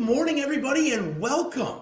morning, everybody, and welcome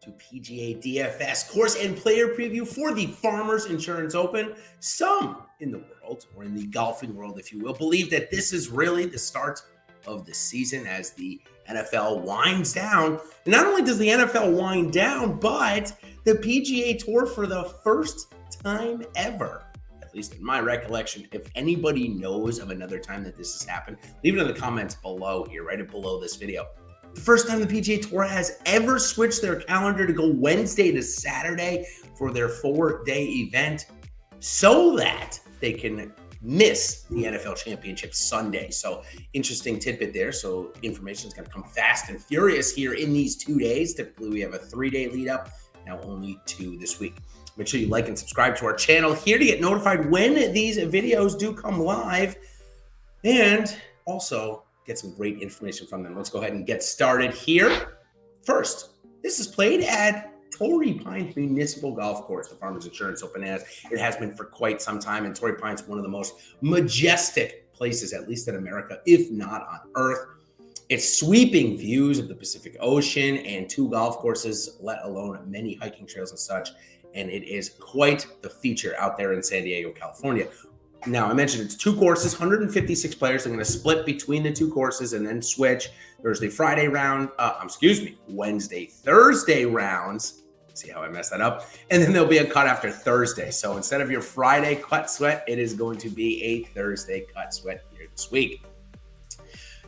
to PGA DFS course and player preview for the Farmers Insurance Open. Some in the world, or in the golfing world, if you will, believe that this is really the start of the season as the NFL winds down. And not only does the NFL wind down, but the PGA Tour, for the first time ever, at least in my recollection, if anybody knows of another time that this has happened, leave it in the comments below here, right below this video. The first time the PGA Tour has ever switched their calendar to go Wednesday to Saturday for their 4-day event so that they can miss the NFL Championship Sunday. So interesting tidbit there. So information is going to come fast and furious here in these 2 days. Typically we have a 3-day lead up, now only 2 this week. Make sure you like and subscribe to our channel here to get notified when these videos do come live, and also get some great information from them. Let's go ahead and get started here. First, this is played at Torrey Pines Municipal Golf Course, the Farmers Insurance Open. It has been for quite some time, and Torrey Pines is one of the most majestic places, at least in America, if not on Earth. It's sweeping views of the Pacific Ocean and 2 golf courses, let alone many hiking trails and such, and it is quite the feature out there in San Diego, California. Now, I mentioned it's 2 courses, 156 players. They're going to split between the 2 courses and then switch Wednesday, Thursday rounds. See how I messed that up? And then there'll be a cut after Thursday. So instead of your Friday cut sweat, it is going to be a Thursday cut sweat here this week.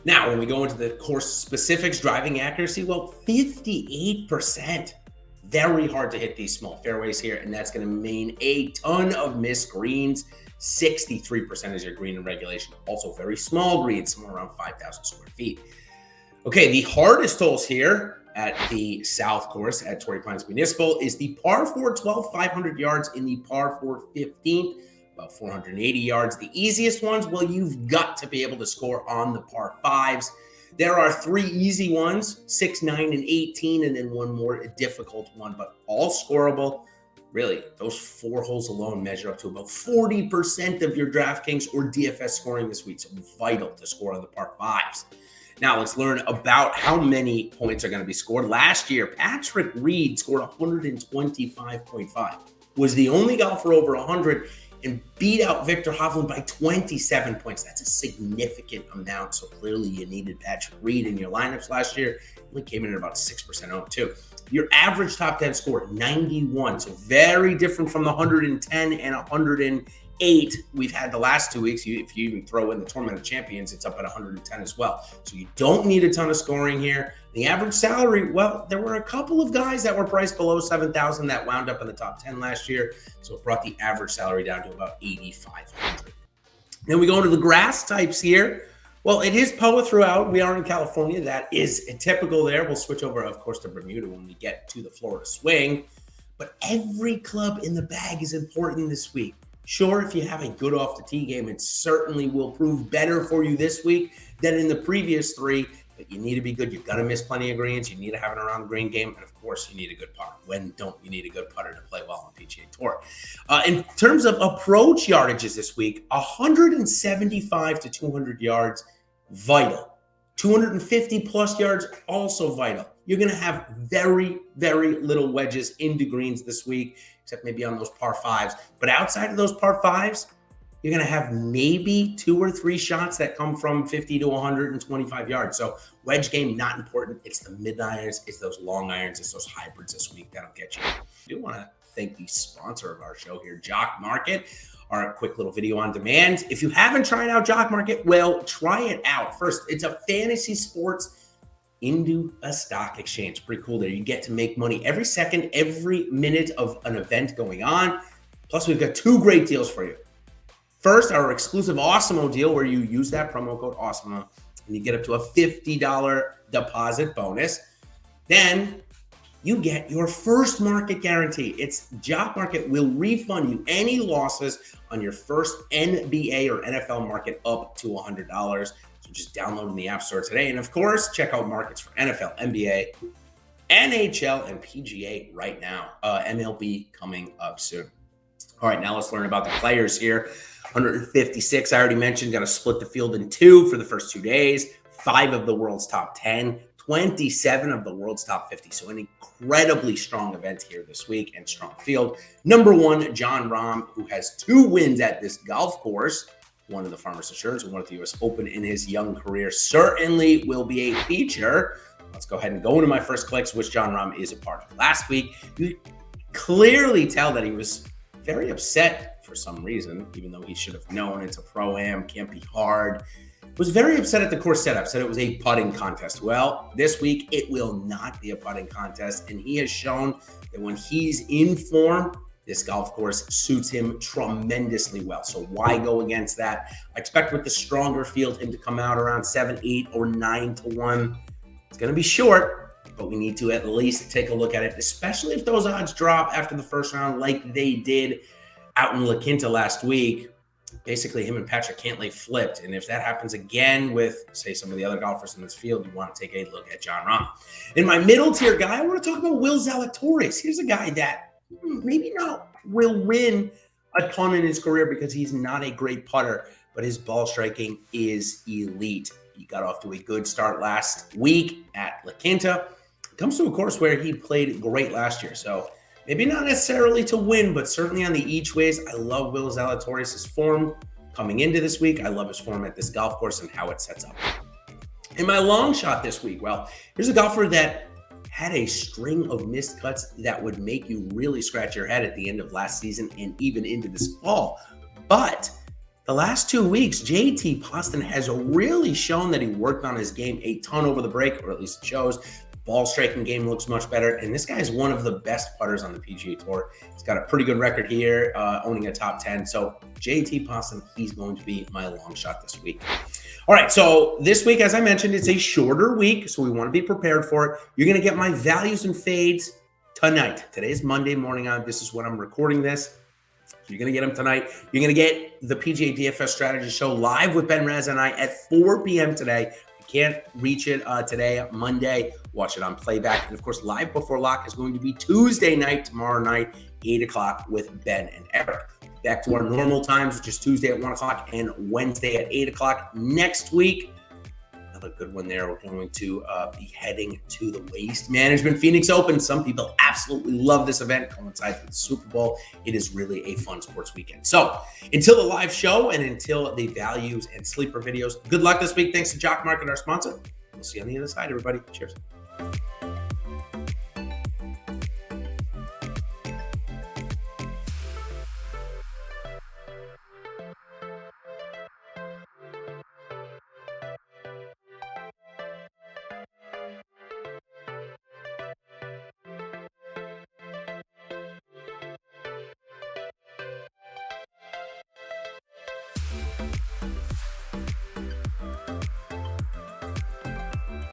Now, when we go into the course specifics, driving accuracy, well, 58%. Very hard to hit these small fairways here, and that's going to mean a ton of missed greens. 63% is your green in regulation. Also very small greens, somewhere around 5,000 square feet. Okay, the hardest holes here at the South Course at Torrey Pines Municipal is the par 4 12, 500 yards, in the par 4 15, about 480 yards. The easiest ones, well, you've got to be able to score on the par 5s. There are 3 easy ones, 6, 9, and 18, and then one more difficult one, but all scoreable. Really, those 4 holes alone measure up to about 40% of your DraftKings or DFS scoring this week, so vital to score on the par 5s. Now, let's learn about how many points are going to be scored. Last year, Patrick Reed scored 125.5, was the only golfer over 100, and beat out Victor Hovland by 27 points. That's a significant amount, so clearly you needed Patrick Reed in your lineups last year. He only came in at about 6% owned too. Your average top 10 score, 91, so very different from the 110 and 108 we've had the last 2 weeks. If you even throw in the Tournament of Champions, it's up at 110 as well. So you don't need a ton of scoring here. The average salary, well, there were a couple of guys that were priced below 7,000 that wound up in the top 10 last year, so it brought the average salary down to about 8,500. Then we go into the grass types here. Well, it is POA throughout. We are in California. That is typical there. We'll switch over, of course, to Bermuda when we get to the Florida swing. But every club in the bag is important this week. Sure, if you have a good off-the-tee game, it certainly will prove better for you this week than in the previous 3. But you need to be good. You've got to miss plenty of greens. You need to have an around-the-green game. And, of course, you need a good putter. When don't you need a good putter to play well on PGA Tour? In terms of approach yardages this week, 175 to 200 yards, vital. 250-plus yards, also vital. You're going to have very, very little wedges into greens this week, except maybe on those par 5s. But outside of those par 5s, you're going to have maybe 2 or 3 shots that come from 50 to 125 yards. So wedge game, not important. It's the mid irons, it's those long irons, it's those hybrids this week that'll get you. I do want to thank the sponsor of our show here, Jock Market, our quick little video on demand. If you haven't tried out Jock Market, well, try it out. First, it's a fantasy sports into a stock exchange. Pretty cool there. You get to make money every second, every minute of an event going on. Plus, we've got 2 great deals for you. First, our exclusive Awesemo deal, where you use that promo code Awesemo and you get up to a $50 deposit bonus. Then you get your first market guarantee. It's Jock Market will refund you any losses on your first NBA or NFL market up to $100. So just download in the App Store today. And of course, check out markets for NFL, NBA, NHL, and PGA right now. MLB coming up soon. All right, now let's learn about the players here. 156, I already mentioned, got to split the field in 2 for the first 2 days. 5 of the world's top 10, 27 of the world's top 50. So an incredibly strong event here this week and strong field. Number one, Jon Rahm, who has 2 wins at this golf course, one of the Farmers Insurance and one at the U.S. Open in his young career, certainly will be a feature. Let's go ahead and go into my first clicks, which Jon Rahm is a part of. Last week, you clearly tell that he was very upset for some reason, even though he should have known it's a Pro-Am, can't be hard. Was very upset at the course setup, said it was a putting contest. Well, this week, it will not be a putting contest, and he has shown that when he's in form, this golf course suits him tremendously well. So why go against that? I expect with the stronger field, him to come out around 7, 8, or 9 to 1. It's going to be short, but we need to at least take a look at it, especially if those odds drop after the first round like they did out in La Quinta last week. Basically, him and Patrick Cantlay flipped. And if that happens again with, say, some of the other golfers in this field, you want to take a look at Jon Rahm. In my middle tier guy, I want to talk about Will Zalatoris. Here's a guy that maybe not will win a ton in his career because he's not a great putter, but his ball striking is elite. He got off to a good start last week at La Quinta. Comes to a course where he played great last year. So maybe not necessarily to win, but certainly on the each ways. I love Will Zalatoris' form coming into this week. I love his form at this golf course and how it sets up. In my long shot this week, well, here's a golfer that had a string of missed cuts that would make you really scratch your head at the end of last season and even into this fall. But the last 2 weeks, JT Poston has really shown that he worked on his game a ton over the break, or at least it shows. Ball striking game looks much better, and this guy is one of the best putters on the PGA Tour. He's got a pretty good record here, owning a top 10. So JT Poston, he's going to be my long shot this week. All right, so this week, as I mentioned, it's a shorter week, so we want to be prepared for it. You're going to get my values and fades tonight. Today is Monday morning. This is when I'm recording this. You're going to get them tonight. You're going to get the PGA DFS Strategy Show live with Ben Raz and I at 4 p.m. today. You can't reach it today, Monday. Watch it on playback. And, of course, Live Before Lock is going to be Tuesday night, tomorrow night, 8 o'clock with Ben and Eric. Back to our normal times, which is Tuesday at 1 o'clock and Wednesday at 8 o'clock next week. Another good one there. We're going to be heading to the Waste Management Phoenix Open. Some people absolutely love this event. Coincides with the Super Bowl. It is really a fun sports weekend. So until the live show and until the values and sleeper videos, good luck this week. Thanks to Jock Market, our sponsor. We'll see you on the other side, everybody. Cheers.